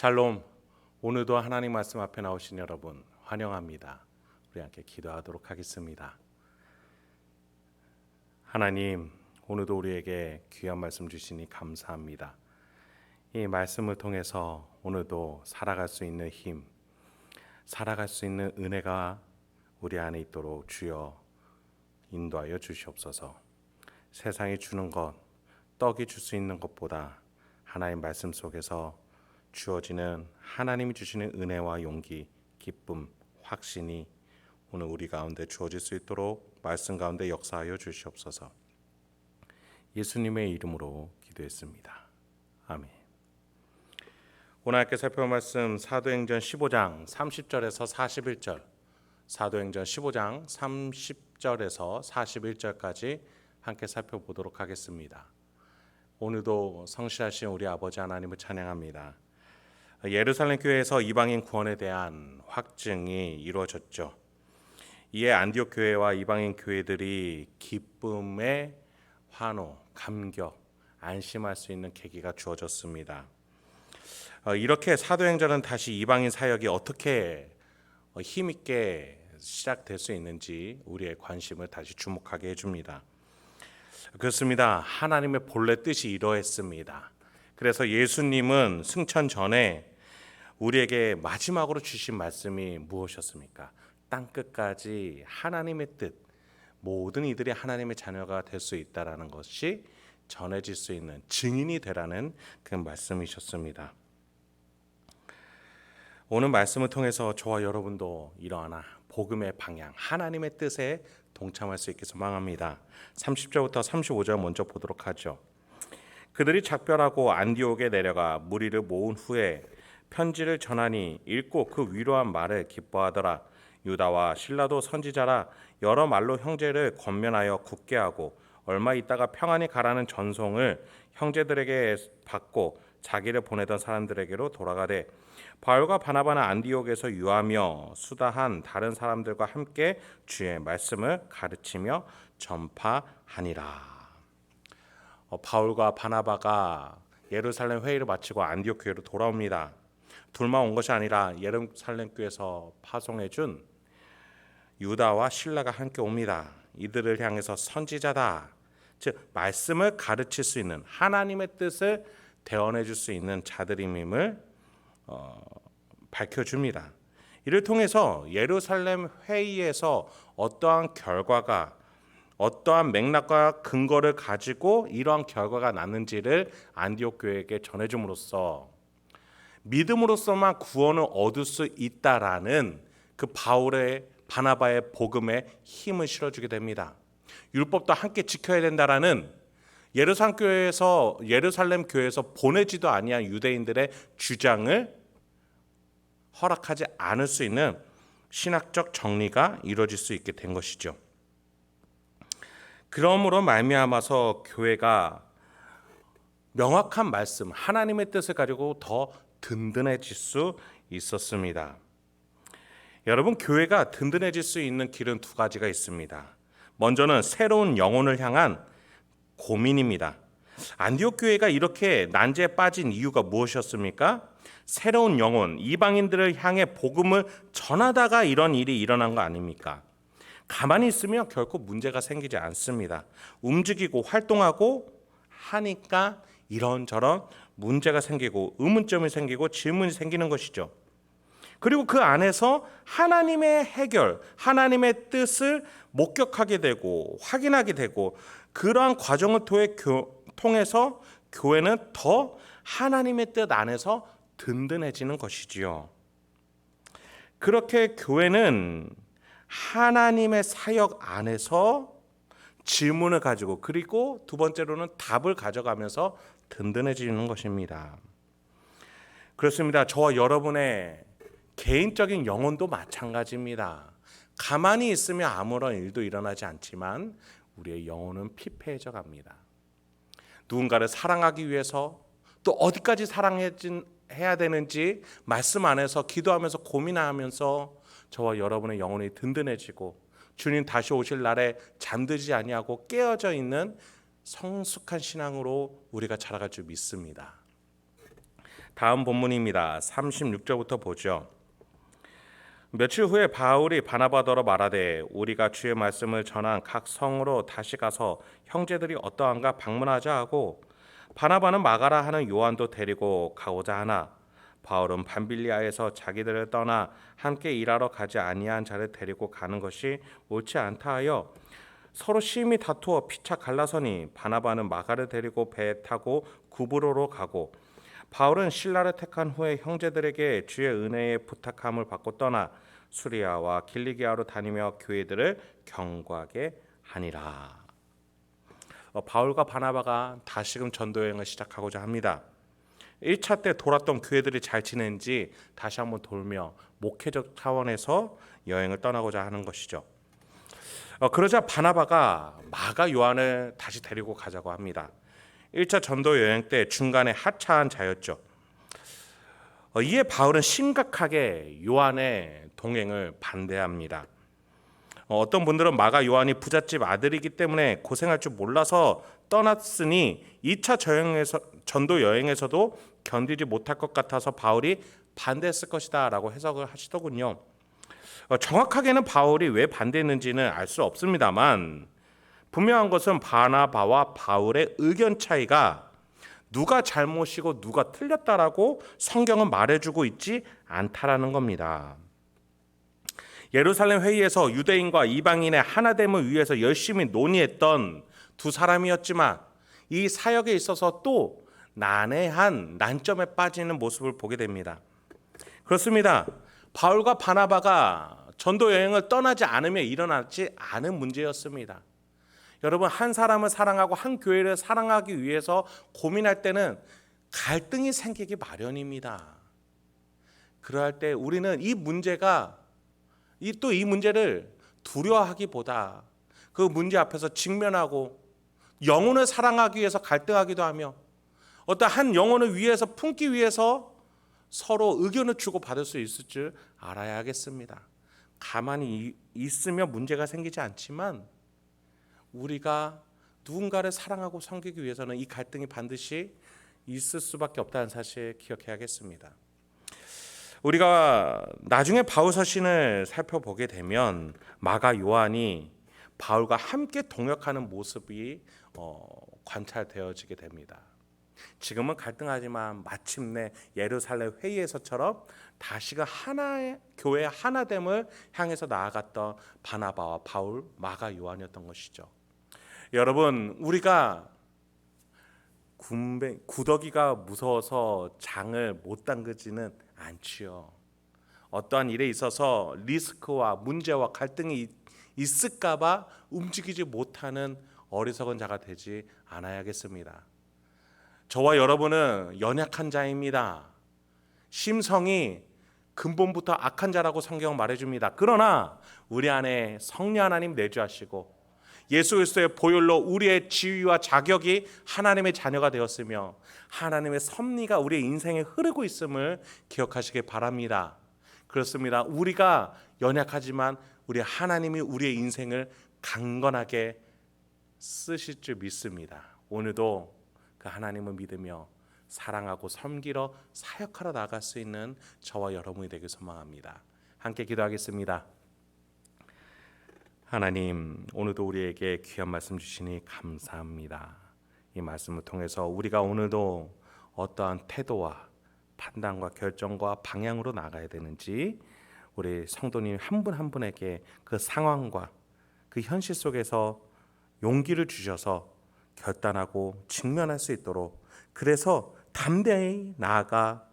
샬롬. 오늘도 하나님 말씀 앞에 나오신 여러분 환영합니다. 우리 함께 기도하도록 하겠습니다. 하나님, 오늘도 우리에게 귀한 말씀 주시니 감사합니다. 이 말씀을 통해서 오늘도 살아갈 수 있는 힘, 살아갈 수 있는 은혜가 우리 안에 있도록 주여 인도하여 주시옵소서. 세상이 주는 것, 떡이 줄 수 있는 것보다 하나님 말씀 속에서 주어지는 하나님이 주시는 은혜와 용기, 기쁨, 확신이 오늘 우리 가운데 주어질 수 있도록 말씀 가운데 역사하여 주시옵소서. 예수님의 이름으로 기도했습니다. 아멘. 오늘 함께 살펴볼 말씀 사도행전 15장 30절에서 41절, 사도행전 15장 30절에서 41절까지 함께 살펴보도록 하겠습니다. 오늘도 성실하신 우리 아버지 하나님을 찬양합니다. 예루살렘 교회에서 이방인 구원에 대한 확증이 이루어졌죠. 이에 안디옥 교회와 이방인 교회들이 기쁨의 환호, 감격, 안심할 수 있는 계기가 주어졌습니다. 이렇게 사도행전은 다시 이방인 사역이 어떻게 힘있게 시작될 수 있는지 우리의 관심을 다시 주목하게 해줍니다. 그렇습니다. 하나님의 본래 뜻이 이러했습니다. 그래서 예수님은 승천 전에 우리에게 마지막으로 주신 말씀이 무엇이었습니까? 땅끝까지 하나님의 뜻, 모든 이들이 하나님의 자녀가 될 수 있다라는 것이 전해질 수 있는 증인이 되라는 그 말씀이셨습니다. 오늘 말씀을 통해서 저와 여러분도 이러한 복음의 방향, 하나님의 뜻에 동참할 수 있게 소망합니다. 30절부터 35절 먼저 보도록 하죠. 그들이 작별하고 안디옥에 내려가 무리를 모은 후에 편지를 전하니 읽고 그 위로한 말을 기뻐하더라. 유다와 실라도 선지자라 여러 말로 형제를 권면하여 굳게 하고 얼마 있다가 평안히 가라는 전송을 형제들에게 받고 자기를 보내던 사람들에게로 돌아가되 바울과 바나바는 안디옥에서 유하며 수다한 다른 사람들과 함께 주의 말씀을 가르치며 전파하니라. 바울과 바나바가 예루살렘 회의를 마치고 안디옥 교회로 돌아옵니다. 둘만 온 것이 아니라 예루살렘 교회에서 파송해준 유다와 실라가 함께 옵니다. 이들을 향해서 선지자다, 즉 말씀을 가르칠 수 있는 하나님의 뜻을 대언해 줄 수 있는 자들임을 밝혀줍니다. 이를 통해서 예루살렘 회의에서 어떠한 결과가, 어떠한 맥락과 근거를 가지고 이러한 결과가 났는지를 안디옥 교회에게 전해줌으로써 믿음으로써만 구원을 얻을 수 있다라는 그 바울의 바나바의 복음에 힘을 실어주게 됩니다. 율법도 함께 지켜야 된다라는 예루살렘 교회에서 보내지도 아니한 유대인들의 주장을 허락하지 않을 수 있는 신학적 정리가 이루어질 수 있게 된 것이죠. 그러므로 말미암아서 교회가 명확한 말씀, 하나님의 뜻을 가지고 더 든든해질 수 있었습니다. 여러분, 교회가 든든해질 수 있는 길은 두 가지가 있습니다. 먼저는 새로운 영혼을 향한 고민입니다. 안디옥 교회가 이렇게 난제에 빠진 이유가 무엇이었습니까? 새로운 영혼, 이방인들을 향해 복음을 전하다가 이런 일이 일어난 거 아닙니까? 가만히 있으면 결코 문제가 생기지 않습니다. 움직이고 활동하고 하니까 이런저런 문제가 생기고 의문점이 생기고 질문이 생기는 것이죠. 그리고 그 안에서 하나님의 해결, 하나님의 뜻을 목격하게 되고 확인하게 되고 그러한 과정을 통해서 교회는 더 하나님의 뜻 안에서 든든해지는 것이지요. 그렇게 교회는 하나님의 사역 안에서 질문을 가지고 그리고 두 번째로는 답을 가져가면서 든든해지는 것입니다. 그렇습니다. 저와 여러분의 개인적인 영혼도 마찬가지입니다. 가만히 있으면 아무런 일도 일어나지 않지만 우리의 영혼은 피폐해져 갑니다. 누군가를 사랑하기 위해서 또 어디까지 사랑해야 되는지 말씀 안에서 기도하면서 고민하면서 저와 여러분의 영혼이 든든해지고 주님 다시 오실 날에 잠들지 아니하고 깨어져 있는 성숙한 신앙으로 우리가 자라갈 줄 믿습니다. 다음 본문입니다. 36절부터 보죠. 며칠 후에 바울이 바나바더러 말하되 우리가 주의 말씀을 전한 각 성으로 다시 가서 형제들이 어떠한가 방문하자 하고 바나바는 마가라 하는 요한도 데리고 가고자 하나 바울은 밤빌리아에서 자기들을 떠나 함께 일하러 가지 아니한 자를 데리고 가는 것이 옳지 않다 하여 서로 심히 다투어 피차 갈라서니 바나바는 마가를 데리고 배에 타고 구브로로 가고 바울은 실라를 택한 후에 형제들에게 주의 은혜의 부탁함을 받고 떠나 수리아와 길리기아로 다니며 교회들을 경고하게 하니라. 바울과 바나바가 다시금 전도 여행을 시작하고자 합니다. 1차 때 돌았던 교회들이 잘 지내는지 다시 한번 돌며 목회적 차원에서 여행을 떠나고자 하는 것이죠. 그러자 바나바가 마가 요한을 다시 데리고 가자고 합니다. 1차 전도 여행 때 중간에 하차한 자였죠. 이에 바울은 심각하게 요한의 동행을 반대합니다. 어떤 분들은 마가 요한이 부잣집 아들이기 때문에 고생할 줄 몰라서 떠났으니 2차 전도 여행에서도 견디지 못할 것 같아서 바울이 반대했을 것이다 라고 해석을 하시더군요. 정확하게는 바울이 왜 반대했는지는 알 수 없습니다만 분명한 것은 바나바와 바울의 의견 차이가 누가 잘못이고 누가 틀렸다라고 성경은 말해주고 있지 않다라는 겁니다. 예루살렘 회의에서 유대인과 이방인의 하나됨을 위해서 열심히 논의했던 두 사람이었지만 이 사역에 있어서 또 난해한 난점에 빠지는 모습을 보게 됩니다. 그렇습니다. 바울과 바나바가 전도 여행을 떠나지 않으며 일어나지 않은 문제였습니다. 여러분, 한 사람을 사랑하고 한 교회를 사랑하기 위해서 고민할 때는 갈등이 생기기 마련입니다. 그럴 때 우리는 이 문제를 두려워하기보다 그 문제 앞에서 직면하고 영혼을 사랑하기 위해서 갈등하기도 하며 어떤 한 영혼을 위해서 품기 위해서 서로 의견을 주고받을 수 있을 줄 알아야 하겠습니다. 가만히 있으면 문제가 생기지 않지만 우리가 누군가를 사랑하고 섬기기 위해서는 이 갈등이 반드시 있을 수밖에 없다는 사실 기억해야겠습니다. 우리가 나중에 바울 서신을 살펴보게 되면 마가 요한이 바울과 함께 동역하는 모습이 관찰되어지게 됩니다. 지금은 갈등하지만 마침내 예루살렘 회의에서처럼 다시금 하나의 교회의 하나됨을 향해서 나아갔던 바나바와 바울, 마가 요한이었던 것이죠. 여러분, 우리가 구더기가 무서워서 장을 못 담그지는 않지요. 어떠한 일에 있어서 리스크와 문제와 갈등이 있을까 봐 움직이지 못하는 어리석은 자가 되지 않아야겠습니다. 저와 여러분은 연약한 자입니다. 심성이 근본부터 악한 자라고 성경은 말해줍니다. 그러나 우리 안에 성령 하나님 내주하시고 예수 그리스도의 보혈로 우리의 지위와 자격이 하나님의 자녀가 되었으며 하나님의 섭리가 우리의 인생에 흐르고 있음을 기억하시기 바랍니다. 그렇습니다. 우리가 연약하지만 우리 하나님이 우리의 인생을 강건하게 쓰실 줄 믿습니다. 오늘도 그 하나님을 믿으며 사랑하고 섬기러 사역하러 나갈 수 있는 저와 여러분이 되길 소망합니다. 함께 기도하겠습니다. 하나님, 오늘도 우리에게 귀한 말씀 주시니 감사합니다. 이 말씀을 통해서 우리가 오늘도 어떠한 태도와 판단과 결정과 방향으로 나가야 되는지 우리 성도님 한 분 한 분에게 그 상황과 그 현실 속에서 용기를 주셔서 결단하고 직면할 수 있도록, 그래서 담대히 나아가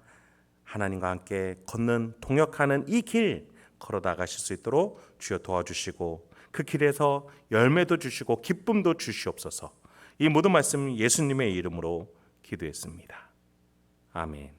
하나님과 함께 걷는 동역하는 이 길 걸어 나가실 수 있도록 주여 도와주시고 그 길에서 열매도 주시고 기쁨도 주시옵소서. 이 모든 말씀 예수님의 이름으로 기도했습니다. 아멘.